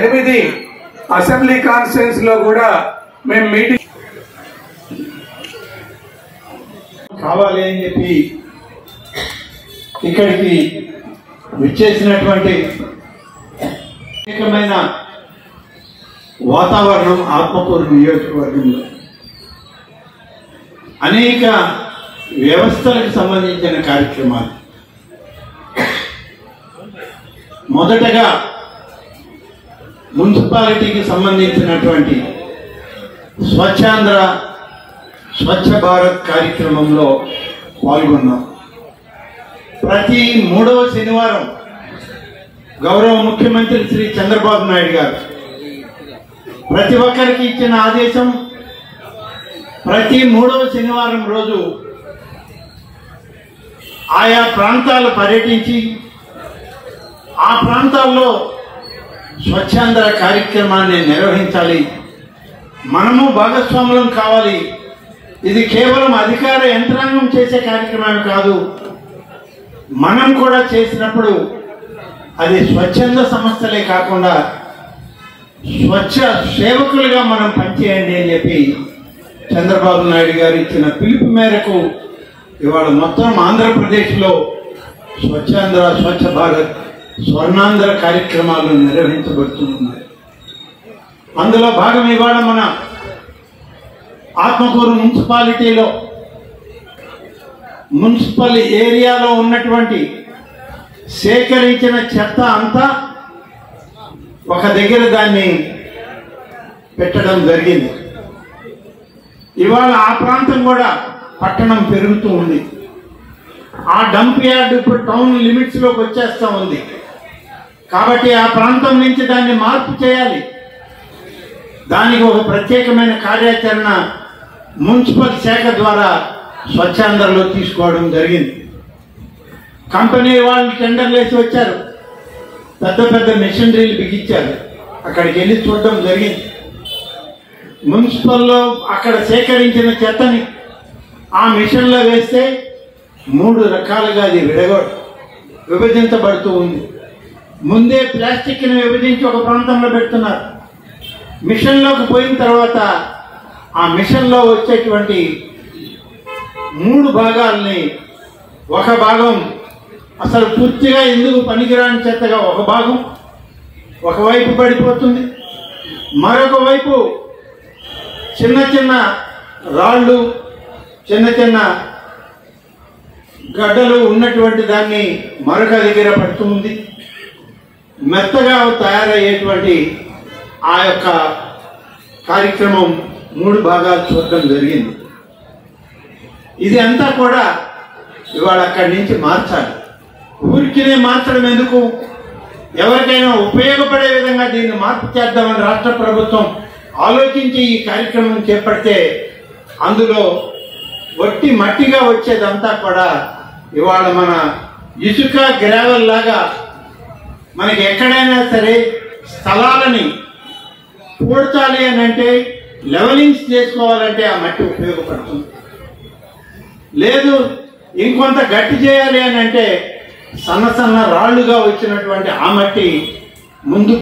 8 assembly కాన్స్టిట్యూన్స్ లో కూడా మేము మీటింగ్ కావాలి అని చెప్పి ఇక్కడికి విచ్చేసినటువంటి అనేకమైన వాతావరణం ఆత్మకూరు నియోజకవర్గంలో అనేక వ్యవస్థలకు సంబంధించిన కార్యక్రమాలు. మొదటగా మున్సిపాలిటీకి సంబంధించినటువంటి స్వచ్ఛాంధ్ర స్వచ్ఛ భారత్ కార్యక్రమంలో పాల్గొన్నాం. ప్రతి 3వ శనివారం గౌరవ ముఖ్యమంత్రి శ్రీ చంద్రబాబు నాయుడు గారు ప్రతి ఒక్కరికి ఇచ్చిన ఆదేశం ప్రతి 3వ శనివారం రోజు ఆయా ప్రాంతాలు పర్యటించి ఆ ప్రాంతాల్లో స్వచ్ఛాంధ్ర కార్యక్రమాన్ని నిర్వహించాలి, మనము భాగస్వాములం కావాలి. ఇది కేవలం అధికార యంత్రాంగం చేసే కార్యక్రమం కాదు, మనం కూడా చేసినప్పుడు అది స్వచ్ఛంద సంస్థలే కాకుండా స్వచ్ఛ సేవకులుగా మనం పనిచేయండి అని చెప్పి చంద్రబాబు నాయుడు గారు ఇచ్చిన పిలుపు మేరకు ఇవాళ మొత్తం ఆంధ్రప్రదేశ్లో స్వచ్ఛాంధ్ర స్వచ్ఛ భారత్ స్వర్ణాంధ్ర కార్యక్రమాలు నిర్వహించబడుతున్నాయి. అందులో భాగం ఇవాళ మన ఆత్మకూరు మున్సిపాలిటీలో మున్సిపల్ ఏరియాలో ఉన్నటువంటి సేకరించిన చెత్త అంతా ఒక దగ్గర దాన్ని పెట్టడం జరిగింది. ఇవాళ ఆ ప్రాంతం కూడా పట్టణం పెరుగుతూ ఉంది. ఆ డంప్ యార్డ్ ఇప్పుడు టౌన్ లిమిట్స్లోకి వచ్చేస్తూ ఉంది. కాబట్టి ఆ ప్రాంతం నుంచి దాన్ని మార్పు చేయాలి. దానికి ఒక ప్రత్యేకమైన కార్యాచరణ మున్సిపల్ శాఖ ద్వారా స్వచ్ఛాంధ్రలో తీసుకోవడం జరిగింది. కంపెనీ వాళ్ళు టెండర్లు వేసి వచ్చారు, పెద్ద పెద్ద మెషినరీలు బిగించారు, అక్కడికి వెళ్ళి చూడడం జరిగింది. మున్సిపల్లో అక్కడ సేకరించిన చెత్తని ఆ మిషన్లో వేస్తే 3 రకాలుగా అది విభజించబడుతూ ఉంది. ముందే ప్లాస్టిక్ని విభజించి ఒక ప్రాంతంలో పెడుతున్నారు. మిషన్లోకి పోయిన తర్వాత ఆ మిషన్లో వచ్చేటువంటి 3 భాగాల్ని ఒక భాగం అసలు పూర్తిగా ఎందుకు పనికిరాని చెత్తగా ఒక భాగం ఒకవైపు పడిపోతుంది, మరొక వైపు చిన్న చిన్న రాళ్ళు చిన్న చిన్న గడ్డలు ఉన్నటువంటి దాన్ని మరొక దగ్గర పడుతుంది. మెత్తగా తయారయ్యేటువంటి ఆ యొక్క కార్యక్రమం 3 భాగాలు చూడడం జరిగింది. ఇది అంతా కూడా ఇవాళ అక్కడి నుంచి మార్చాలి. ఊరికినే మార్చడం ఎందుకు, ఎవరికైనా ఉపయోగపడే విధంగా దీన్ని మార్పు చేద్దామని రాష్ట్ర ప్రభుత్వం ఆలోచించి ఈ కార్యక్రమం చేపడితే అందులో వట్టి మట్టిగా వచ్చేదంతా కూడా ఇవాళ మన ఇసుక గ్రావెల్ లాగా మనకి ఎక్కడైనా సరే స్థలాలని పూడ్చాలి అని అంటే లెవలింగ్స్ చేసుకోవాలంటే ఆ మట్టి ఉపయోగపడుతుంది. లేదు ఇంకొంత గట్టి చేయాలి అని అంటే సన్న సన్న రాళ్లుగా వచ్చినటువంటి ఆ మట్టి ముందు